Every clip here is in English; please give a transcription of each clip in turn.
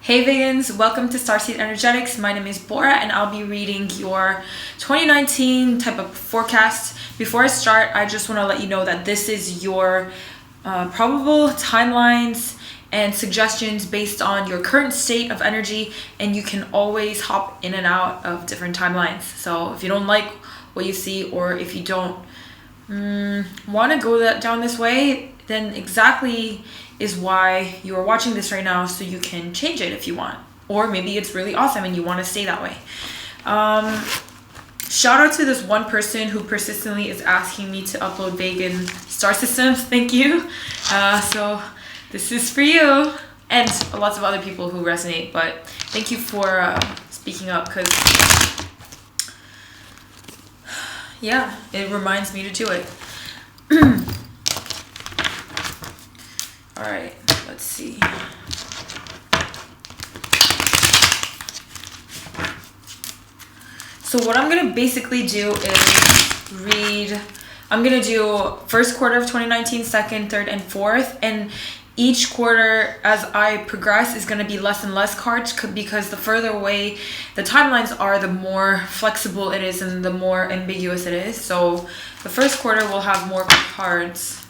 Hey vegans, welcome to Starseed Energetics. My name is Bora and I'll be reading your 2019 type of forecast. Before I start, I just want to let you know that this is your probable timelines and suggestions based on your current state of energy, and you can always hop in and out of different timelines. So if you don't like what you see, or if you don't want to go down this way, then exactly is why you are watching this right now, so you can change it if you want. Or maybe it's really awesome and you want to stay that way. Shout out to this one person who persistently is asking me to upload vegan star systems. Thank you. So this is for you, and lots of other people who resonate, but thank you for speaking up, because yeah, it reminds me to do it. All right, let's see. So what I'm gonna basically do is read, I'm gonna do first quarter of 2019, second, third, and fourth, and each quarter as I progress is gonna be less and less cards, because the further away the timelines are, the more flexible it is and the more ambiguous it is. So the first quarter will have more cards.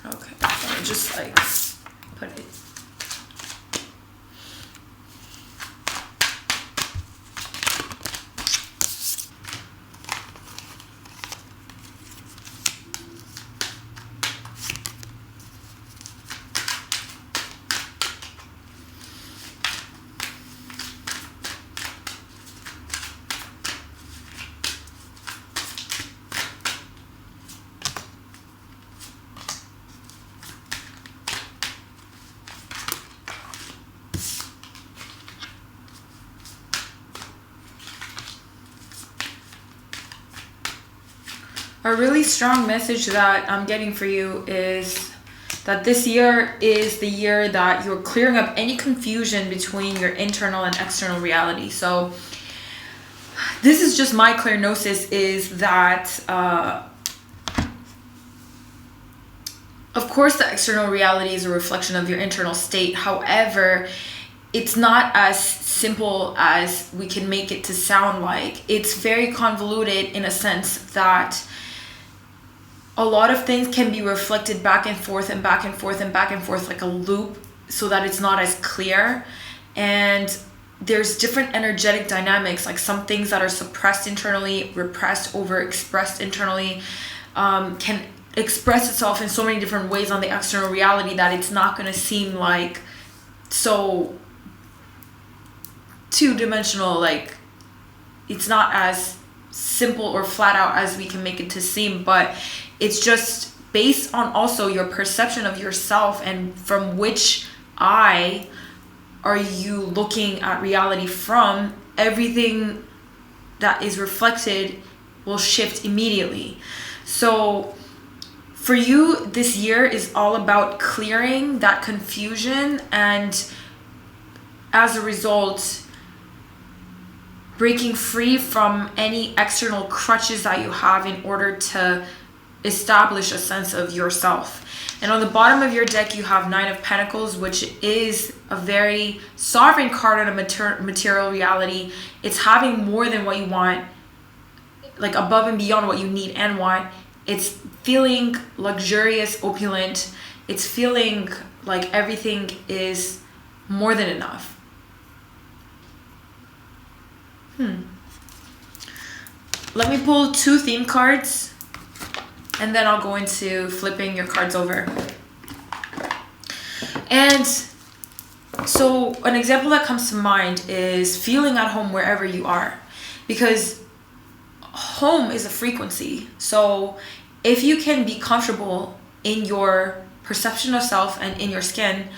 Okay, let me just like put it. A really strong message that I'm getting for you is that this year is the year that you're clearing up any confusion between your internal and external reality. So this is just my clear gnosis, is that of course the external reality is a reflection of your internal state. However, it's not as simple as we can make it to sound like. It's very convoluted in a sense that a lot of things can be reflected back and forth and back and forth and back and forth like a loop, so that it's not as clear. And there's different energetic dynamics, like some things that are suppressed internally, repressed, overexpressed internally, can express itself in so many different ways on the external reality that it's not going to seem like so two-dimensional. Like, it's not as simple or flat out as we can make it to seem, but it's just based on also your perception of yourself, and from which eye are you looking at reality from. Everything that is reflected will shift immediately. So for you, this year is all about clearing that confusion, and as a result, breaking free from any external crutches that you have in order to establish a sense of yourself. And on the bottom of your deck, you have Nine of Pentacles, which is a very sovereign card on a material reality. It's having more than what you want, like above and beyond what you need and want. It's feeling luxurious, opulent. It's feeling like everything is more than enough. Let me pull two theme cards, and then I'll go into flipping your cards over. And so an example that comes to mind is feeling at home wherever you are, because home is a frequency. So if you can be comfortable in your perception of self and in your skin,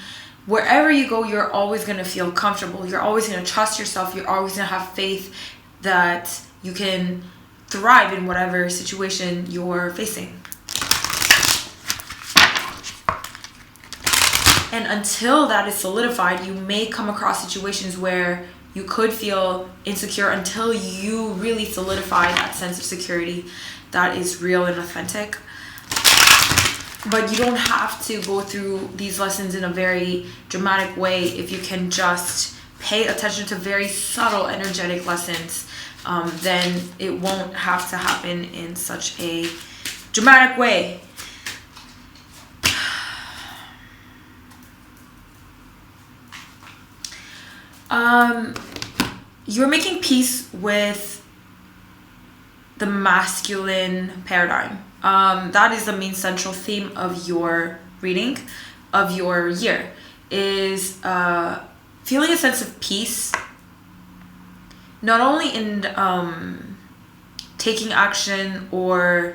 wherever you go, you're always going to feel comfortable. You're always going to trust yourself. You're always going to have faith that you can thrive in whatever situation you're facing. And until that is solidified, you may come across situations where you could feel insecure until you really solidify that sense of security that is real and authentic. But you don't have to go through these lessons in a very dramatic way if you can just pay attention to very subtle energetic lessons. Then it won't have to happen in such a dramatic way. You're making peace with the masculine paradigm. That is the main central theme of your reading, of your year, is feeling a sense of peace, not only in taking action or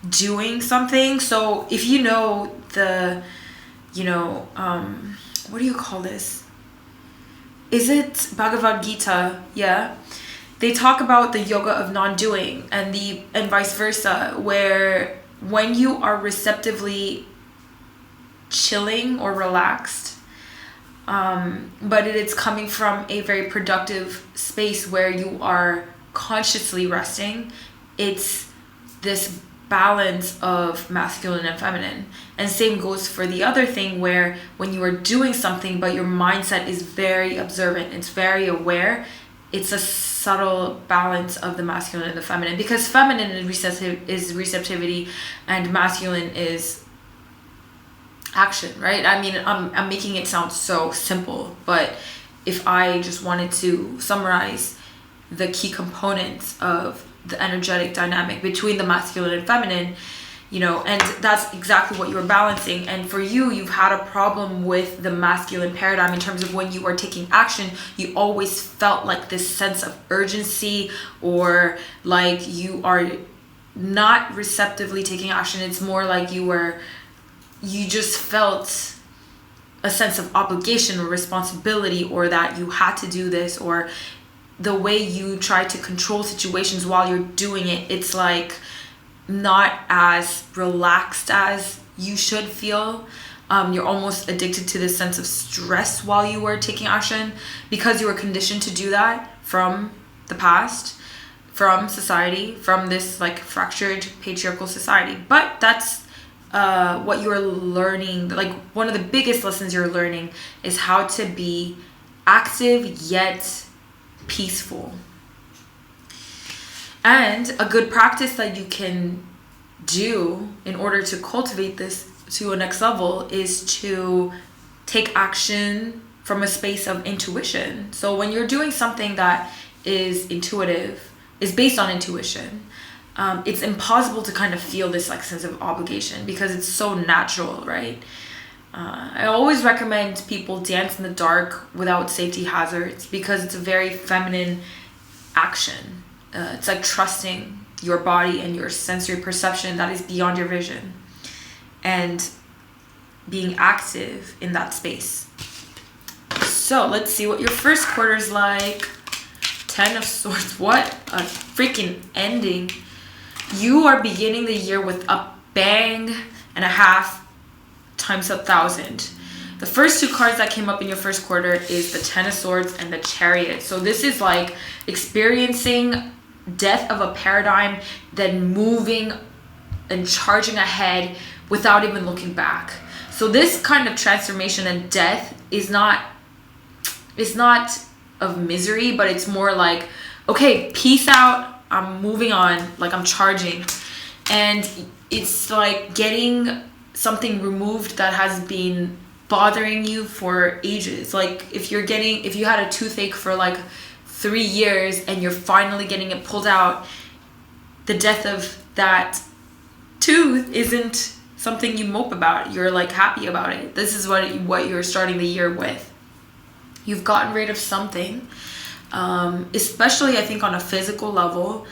doing something. So if you know what do you call this? Is it Bhagavad Gita? Yeah. They talk about the yoga of non-doing and vice versa, where when you are receptively chilling or relaxed, but it's coming from a very productive space where you are consciously resting, it's this balance of masculine and feminine. And same goes for the other thing, where when you are doing something but your mindset is very observant, it's very aware, it's a subtle balance of the masculine and the feminine, because feminine is receptivity and masculine is action, right? I mean, I'm making it sound so simple, but if I just wanted to summarize the key components of the energetic dynamic between the masculine and feminine, and that's exactly what you're balancing. And for you, you've had a problem with the masculine paradigm in terms of when you are taking action, you always felt like this sense of urgency, or like you are not receptively taking action. It's more like you just felt a sense of obligation or responsibility, or that you had to do this, or the way you try to control situations while you're doing it, it's like not as relaxed as you should feel. You're almost addicted to this sense of stress while you were taking action, because you were conditioned to do that from the past, from society, from this like fractured patriarchal society. But that's what you're learning. Like, one of the biggest lessons you're learning is how to be active yet peaceful. And a good practice that you can do in order to cultivate this to a next level is to take action from a space of intuition. So when you're doing something that is intuitive, is based on intuition, it's impossible to kind of feel this like sense of obligation, because it's so natural, right? I always recommend people dance in the dark without safety hazards, because it's a very feminine action. It's like trusting your body and your sensory perception that is beyond your vision, and being active in that space. So let's see what your first quarter is like. 10 of Swords. What a freaking ending. You are beginning the year with a bang and a half times 1,000. The first two cards that came up in your first quarter is the 10 of Swords and the Chariot. So this is like experiencing death of a paradigm, then moving and charging ahead without even looking back. So this kind of transformation and death is not of misery, but it's more like, okay, peace out, I'm moving on, like I'm charging. And it's like getting something removed that has been bothering you for ages. Like if you had a toothache for like 3 years and you're finally getting it pulled out, the death of that tooth isn't something you mope about. You're like happy about it. This is what you're starting the year with. You've gotten rid of something, especially I think on a physical level,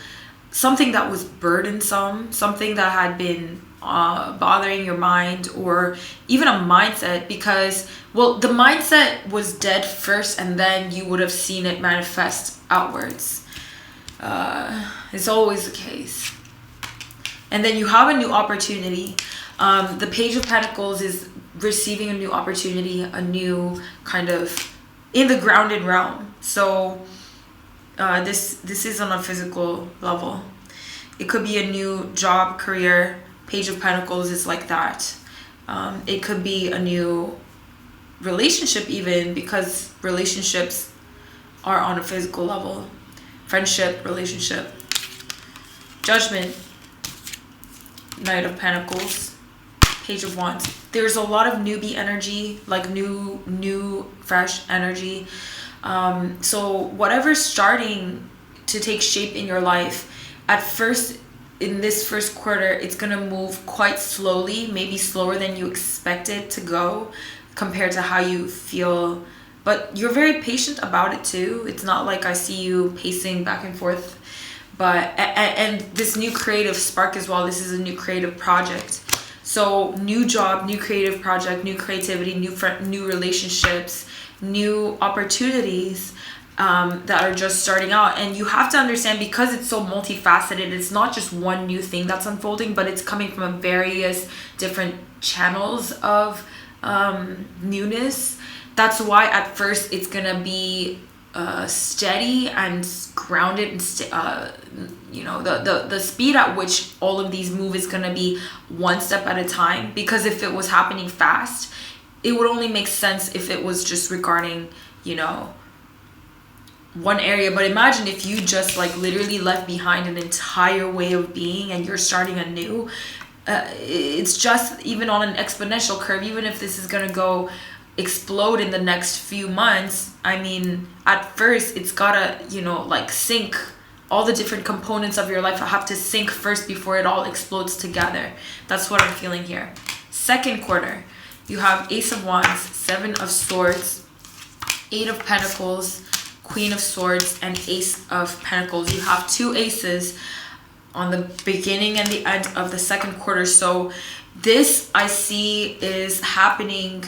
something that was burdensome, something that had been bothering your mind, or even a mindset, because, well, the mindset was dead first and then you would have seen it manifest outwards. It's always the case. And then you have a new opportunity. The Page of Pentacles is receiving a new opportunity, a new kind of in the grounded realm. So this is on a physical level. It could be a new job, career. Page of Pentacles is like that. It could be a new relationship even, because relationships are on a physical level. Friendship, relationship. Judgment. Knight of Pentacles. Page of Wands. There's a lot of newbie energy, like new fresh energy. So whatever's starting to take shape in your life, at first, in this first quarter, it's going to move quite slowly, maybe slower than you expect it to go compared to how you feel. But you're very patient about it too. It's not like I see you pacing back and forth. But and this new creative spark as well. This is a new creative project. So new job, new creative project, new creativity, new relationships, new opportunities that are just starting out. And you have to understand, because it's so multifaceted, it's not just one new thing that's unfolding, but it's coming from various different channels of newness. That's why at first it's gonna be steady and grounded, and the speed at which all of these move is going to be one step at a time. Because if it was happening fast, it would only make sense if it was just regarding one area. But imagine if you just like literally left behind an entire way of being and you're starting anew. It's just even on an exponential curve. Even if this is going to go explode in the next few months, I mean, at first it's gotta sync. All the different components of your life have to sync first before it all explodes together. That's what I'm feeling here. Second quarter, you have Ace of Wands, Seven of Swords, Eight of Pentacles, Queen of Swords, and Ace of Pentacles. You have two aces on the beginning and the end of the second quarter. So this, I see, is happening.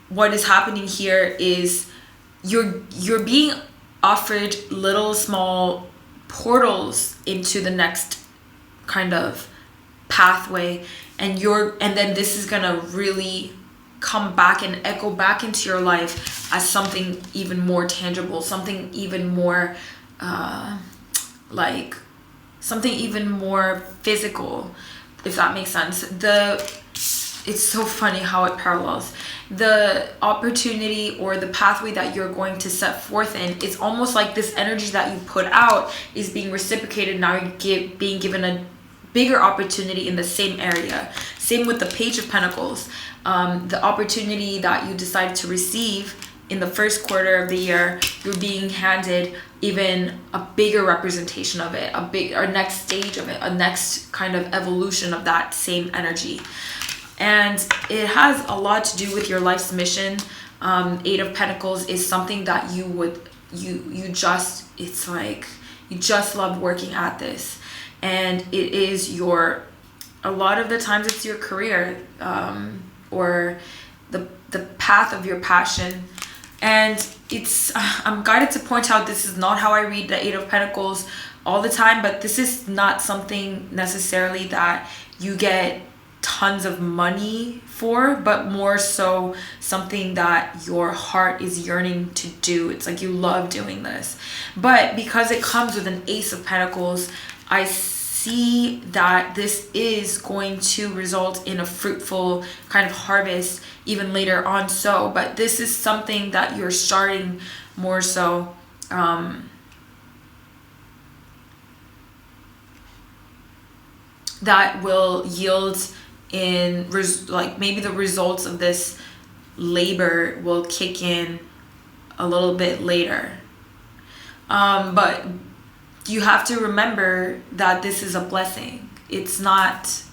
What is happening here is you're being offered little small portals into the next kind of pathway, and then this is gonna really come back and echo back into your life as something even more tangible, something even more something even more physical, if that makes sense. It's so funny how it parallels. The opportunity or the pathway that you're going to set forth in, it's almost like this energy that you put out is being reciprocated. Now you're being given a bigger opportunity in the same area. Same with the Page of Pentacles. The opportunity that you decided to receive in the first quarter of the year, you're being handed even a bigger representation of it, a next stage of it, a next kind of evolution of that same energy. And it has a lot to do with your life's mission. Eight of Pentacles is something that you just love working at this. And it is a lot of the times it's your career, or the path of your passion. And I'm guided to point out, this is not how I read the Eight of Pentacles all the time, but this is not something necessarily that you get tons of money for, but more so something that your heart is yearning to do. It's like you love doing this. But because it comes with an Ace of Pentacles, I see that this is going to result in a fruitful kind of harvest even later on. So, but this is something that you're starting more so that will yield in maybe the results of this labor will kick in a little bit later. But you have to remember that this is a blessing. It's not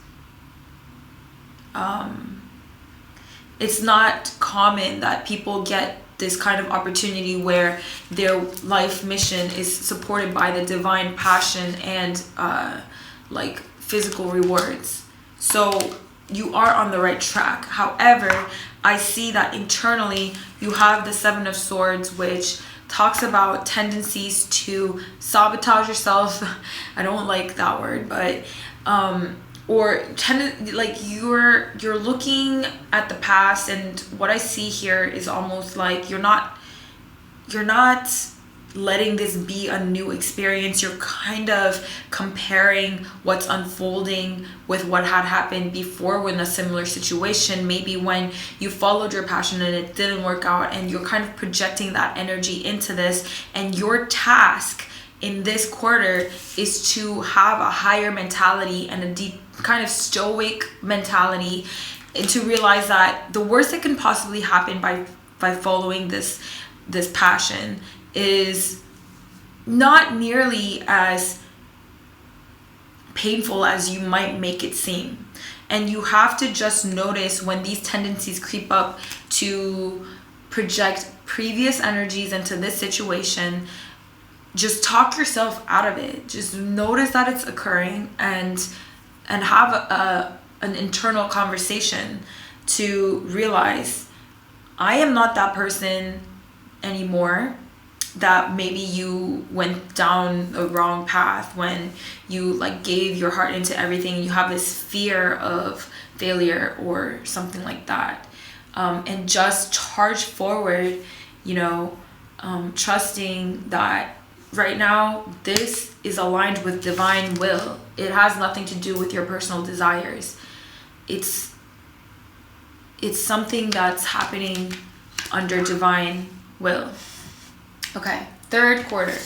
common that people get this kind of opportunity where their life mission is supported by the divine passion and physical rewards. So you are on the right track. However, I see that internally you have the Seven of Swords, which talks about tendencies to sabotage yourself. I don't like that word, but like you're looking at the past, and what I see here is almost like you're not letting this be a new experience. You're kind of comparing what's unfolding with what had happened before when a similar situation, maybe when you followed your passion and it didn't work out, and you're kind of projecting that energy into this. And your task in this quarter is to have a higher mentality and a deep kind of stoic mentality, and to realize that the worst that can possibly happen by following this passion is not nearly as painful as you might make it seem. And you have to just notice when these tendencies creep up to project previous energies into this situation. Just talk yourself out of it. Just notice that it's occurring, and have an internal conversation to realize, I am not that person anymore that maybe you went down a wrong path when you like gave your heart into everything, and you have this fear of failure or something like that. And just charge forward, trusting that right now this is aligned with divine will. It has nothing to do with your personal desires. It's something that's happening under divine will. Okay, third quarter.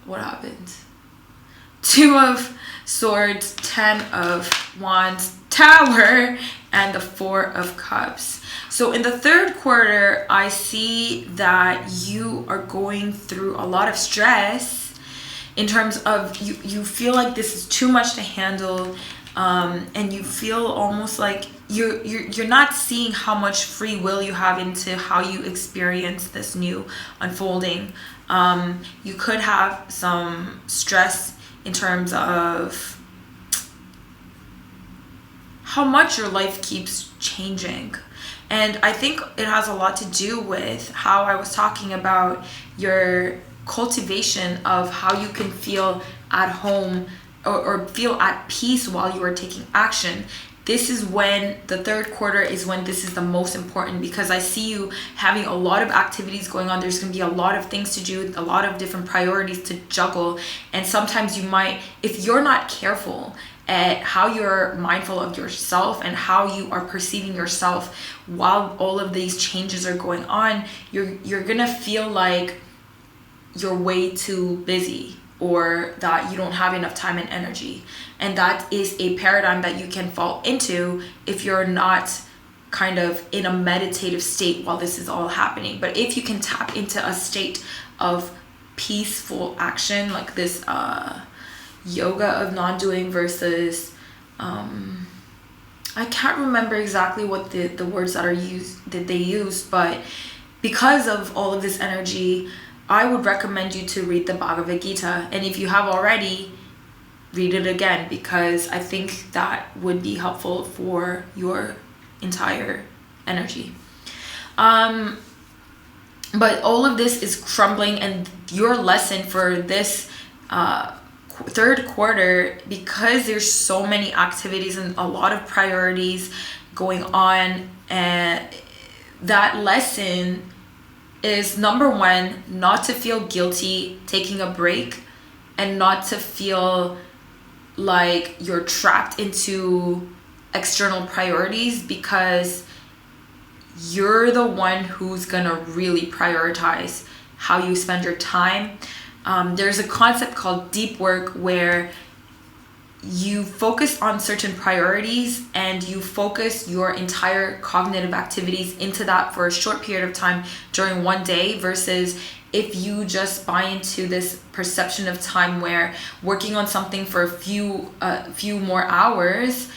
What happened? 2 of Swords, 10 of Wands, Tower, and the 4 of Cups. So in the third quarter, I see that you are going through a lot of stress in terms of you feel like this is too much to handle, and you feel almost like you're not seeing how much free will you have into how you experience this new unfolding. You could have some stress in terms of how much your life keeps changing. And I think it has a lot to do with how I was talking about your cultivation of how you can feel at home or feel at peace while you are taking action. This is when the third quarter is when this is the most important, because I see you having a lot of activities going on. There's going to be a lot of things to do, a lot of different priorities to juggle. And sometimes you might, if you're not careful at how you're mindful of yourself and how you are perceiving yourself while all of these changes are going on, you're going to feel like you're way too busy, or that you don't have enough time and energy. And that is a paradigm that you can fall into if you're not kind of in a meditative state while this is all happening. But if you can tap into a state of peaceful action, like this yoga of non-doing versus I can't remember exactly what the words that they use, but because of all of this energy, I would recommend you to read the Bhagavad Gita. And if you have already, read it again, because I think that would be helpful for your entire energy. But all of this is crumbling, and your lesson for this third quarter, because there's so many activities and a lot of priorities going on, and that lesson is, number one, not to feel guilty taking a break, and not to feel like you're trapped into external priorities, because you're the one who's gonna really prioritize how you spend your time. There's a concept called deep work, where you focus on certain priorities and you focus your entire cognitive activities into that for a short period of time during one day, versus if you just buy into this perception of time where working on something for a few more hours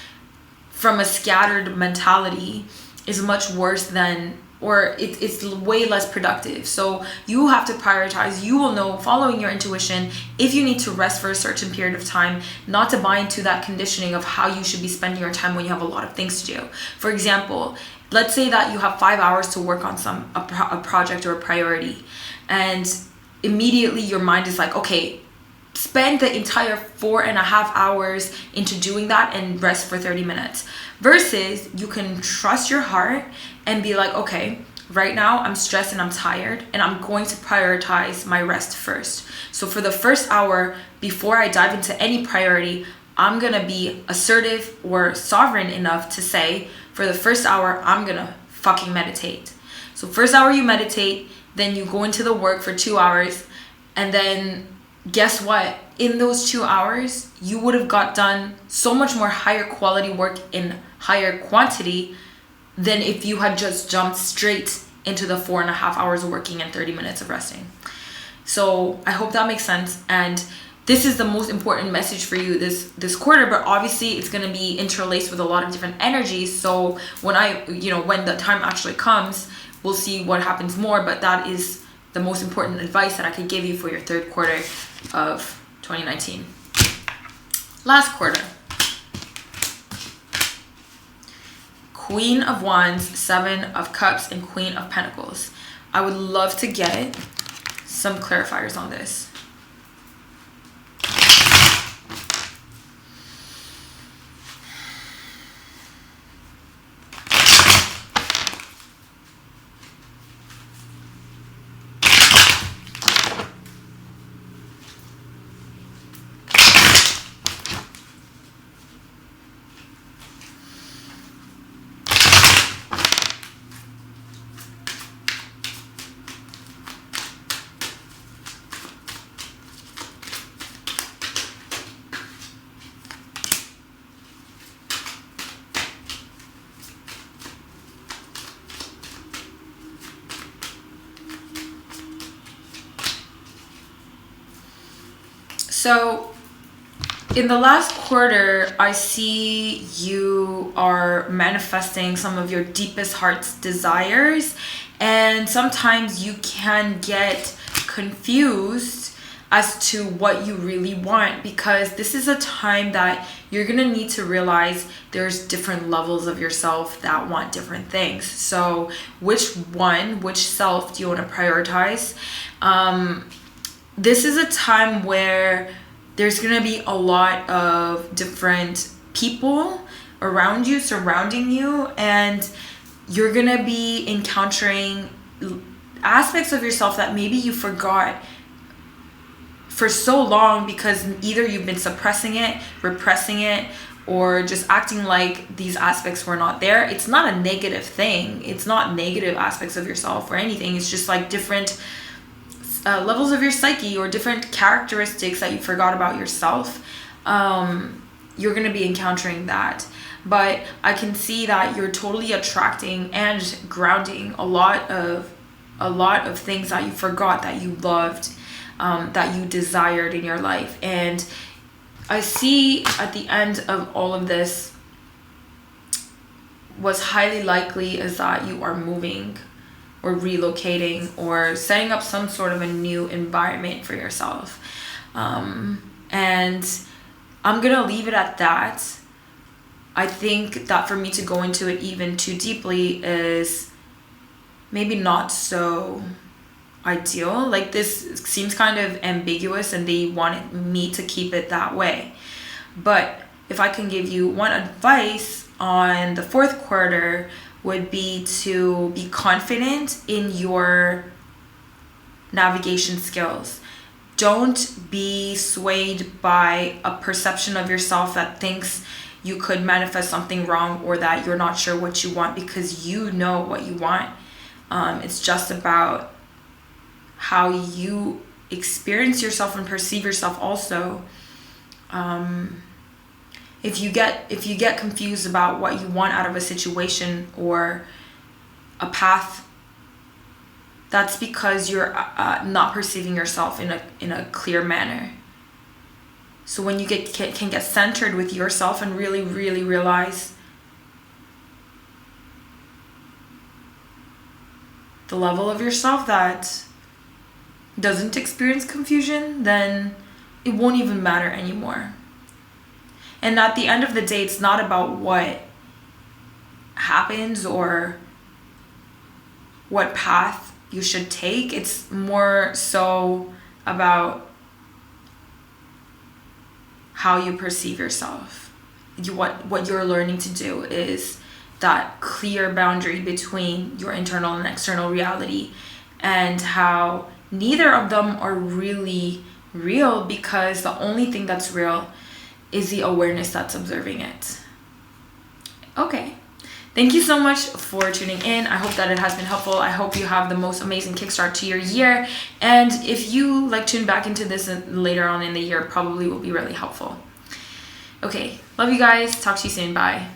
from a scattered mentality is much worse than or it's way less productive. So you have to prioritize. You will know, following your intuition, if you need to rest for a certain period of time, not to buy into that conditioning of how you should be spending your time when you have a lot of things to do. For example, let's say that you have 5 hours to work on a project or a priority, and immediately your mind is like, okay, spend the entire 4.5 hours into doing that and rest for 30 minutes. Versus you can trust your heart and be like, okay, right now I'm stressed and I'm tired, and I'm going to prioritize my rest first. So for the first hour, before I dive into any priority, I'm gonna be assertive or sovereign enough to say, for the first hour, I'm gonna fucking meditate. So first hour you meditate, then you go into the work for 2 hours, and then guess what? In those 2 hours, you would have got done so much more higher quality work in higher quantity than if you had just jumped straight into the 4.5 hours of working and 30 minutes of resting. So I hope that makes sense. And this is the most important message for you this quarter, but obviously it's going to be interlaced with a lot of different energies. So when when the time actually comes, we'll see what happens more, but that is the most important advice that I could give you for your third quarter of 2019. Last quarter. Queen of Wands, Seven of Cups, and Queen of Pentacles. I would love to get some clarifiers on this. So in the last quarter, I see you are manifesting some of your deepest heart's desires, and sometimes you can get confused as to what you really want, because this is a time that you're gonna need to realize there's different levels of yourself that want different things. So which self do you want to prioritize? This is a time where there's going to be a lot of different people around you, surrounding you, and you're going to be encountering aspects of yourself that maybe you forgot for so long, because either you've been suppressing it, repressing it, or just acting like these aspects were not there. It's not a negative thing. It's not negative aspects of yourself or anything. It's just like different levels of your psyche or different characteristics that you forgot about yourself. You're going to be encountering that. But I can see that you're totally attracting and grounding a lot of things that you forgot, that you loved, that you desired in your life. And I see at the end of all of this, what's highly likely is that you are moving or relocating or setting up some sort of a new environment for yourself. And I'm going to leave it at that. I think that for me to go into it even too deeply is maybe not so ideal. Like, this seems kind of ambiguous and they wanted me to keep it that way. But if I can give you one advice on the fourth quarter, would be to be confident in your navigation skills. Don't be swayed by a perception of yourself that thinks you could manifest something wrong, or that you're not sure what you want, because you know what you want. It's just about how you experience yourself and perceive yourself also. If you get confused about what you want out of a situation or a path, that's because you're not perceiving yourself in a clear manner. So when you can get centered with yourself and really, really realize the level of yourself that doesn't experience confusion, then it won't even matter anymore. And at the end of the day, it's not about what happens or what path you should take. It's more so about how you perceive yourself. What you're learning to do is that clear boundary between your internal and external reality, and how neither of them are really real, because the only thing that's real is the awareness that's observing it. Okay. Thank you so much for tuning in. I hope that it has been helpful. I hope you have the most amazing kickstart to your year. And if you tune back into this later on in the year, probably will be really helpful. Okay. Love you guys. Talk to you soon. Bye.